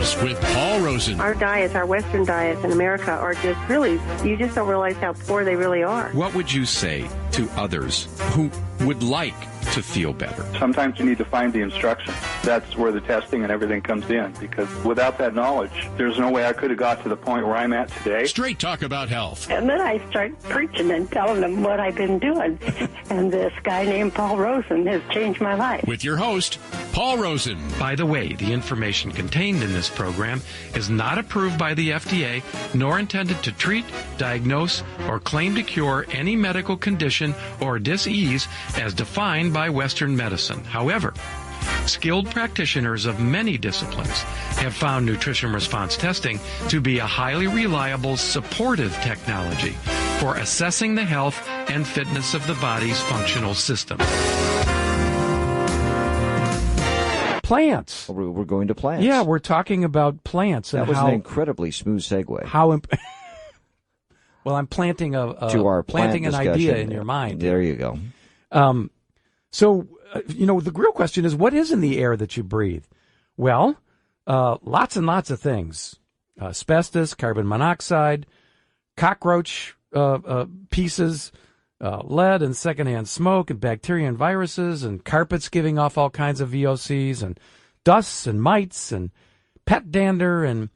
Herbs with Paul Rosen. Our diets, our Western diets in America are just really, you just don't realize how poor they really are. What would you say to others who would like to feel better? Sometimes you need to find the instructions. That's where the testing and everything comes in, because without that knowledge, there's no way I could have got to the point where I'm at today. Straight talk about health. And then I start preaching and telling them what I've been doing. And this guy named Paul Rosen has changed my life. With your host, Paul Rosen. By the way, the information contained in this program is not approved by the FDA, nor intended to treat, diagnose, or claim to cure any medical condition or disease as defined by Western medicine. However, skilled practitioners of many disciplines have found nutrition response testing to be a highly reliable supportive technology for assessing the health and fitness of the body's functional system. Plants. We're going to plants. Yeah, we're talking about plants. That and was how, an incredibly smooth segue. Well, I'm planting to our planting an discussion. idea in your mind. There you go. So, the real question is, what is in the air that you breathe? Well, lots and lots of things. Asbestos, carbon monoxide, cockroach pieces, lead and secondhand smoke, and bacteria and viruses, and carpets giving off all kinds of VOCs, and dusts and mites, and pet dander, and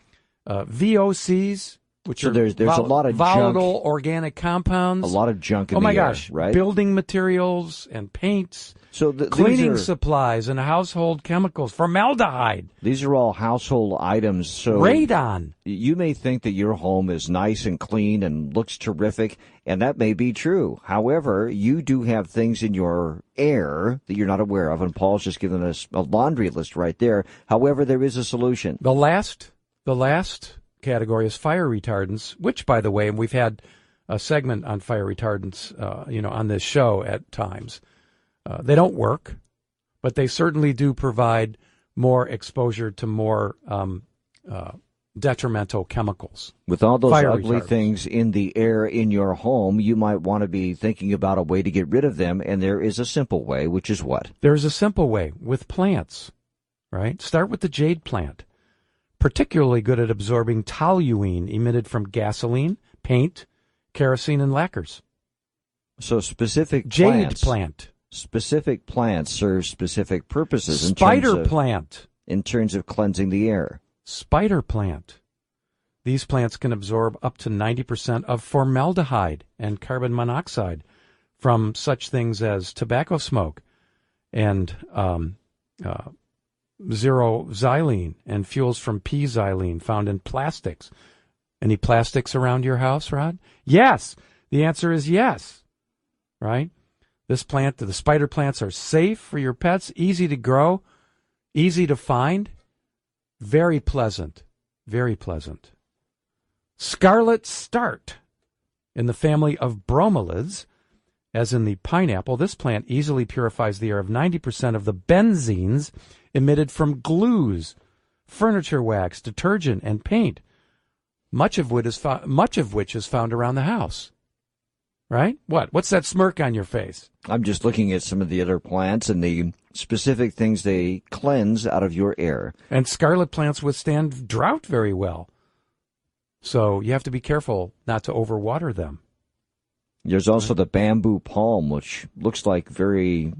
VOCs, which So are there's a lot of volatile junk, organic compounds. a lot of junk in Oh the my air, gosh! right? Building materials and paints, So cleaning supplies and household chemicals, formaldehyde, these are all household items. So radon. you may think that your home is nice and clean and looks terrific, and that may be true. However, you do have things in your air that you're not aware of, and Paul's just given us a laundry list right there. However, there is a solution. The last category is fire retardants, which, by the way, and we've had a segment on fire retardants, on this show at times. They don't work, but they certainly do provide more exposure to more detrimental chemicals. With all those Fire ugly retardants. things in the air in your home, you might want to be thinking about a way to get rid of them, and there is a simple way, which is what? There's a simple way with plants, right? Start with the jade plant. Particularly good at absorbing toluene emitted from gasoline, paint, kerosene, and lacquers. So specific Jade plant. Specific plants serve specific purposes Spider plant. in terms of cleansing the air. Spider plant. These plants can absorb up to 90% of formaldehyde and carbon monoxide from such things as tobacco smoke and zero xylene and fuels from pea xylene found in plastics. Any plastics around your house, Rod? Yes. The answer is yes. Right? This plant, the spider plants, are safe for your pets, easy to grow, easy to find, very pleasant. Very pleasant. Scarlet start in the family of bromeliads. As in the pineapple, this plant easily purifies the air of 90% of the benzenes emitted from glues, furniture wax, detergent, and paint, much of which is found around the house. Right? What's that smirk on your face? I'm just looking at some of the other plants and the specific things they cleanse out of your air. And scarlet plants withstand drought very well. So you have to be careful not to overwater them. There's also the bamboo palm, which looks very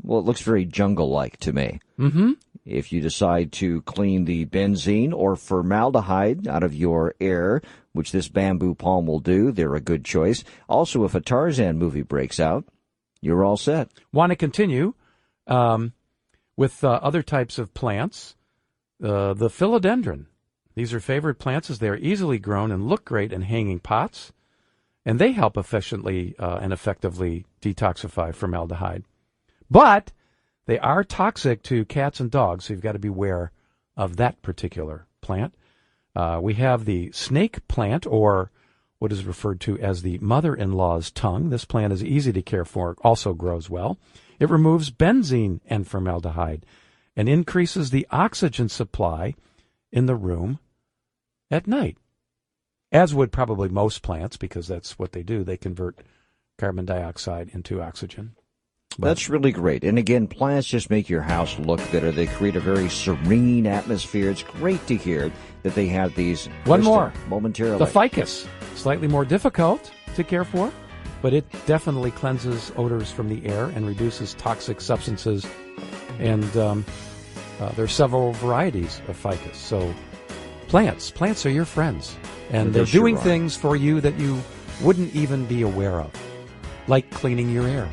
jungle-like to me. Mm-hmm. If you decide to clean the benzene or formaldehyde out of your air, which this bamboo palm will do, they're a good choice. Also, if a Tarzan movie breaks out, you're all set. Want to continue with other types of plants? The philodendron. These are favorite plants as they are easily grown and look great in hanging pots. And they help efficiently and effectively detoxify formaldehyde. But they are toxic to cats and dogs, so you've got to beware of that particular plant. We have the snake plant, or what is referred to as the mother-in-law's tongue. This plant is easy to care for, also grows well. It removes benzene and formaldehyde and increases the oxygen supply in the room at night. As would probably most plants, because that's what they do. They convert carbon dioxide into oxygen. That's really great. And again, plants just make your house look better. They create a very serene atmosphere. It's great to hear that they have these. One more. Momentarily. The ficus. Slightly more difficult to care for, but it definitely cleanses odors from the air and reduces toxic substances. And there's several varieties of ficus. So plants are your friends. And they're doing things for you that you wouldn't even be aware of, like cleaning your air.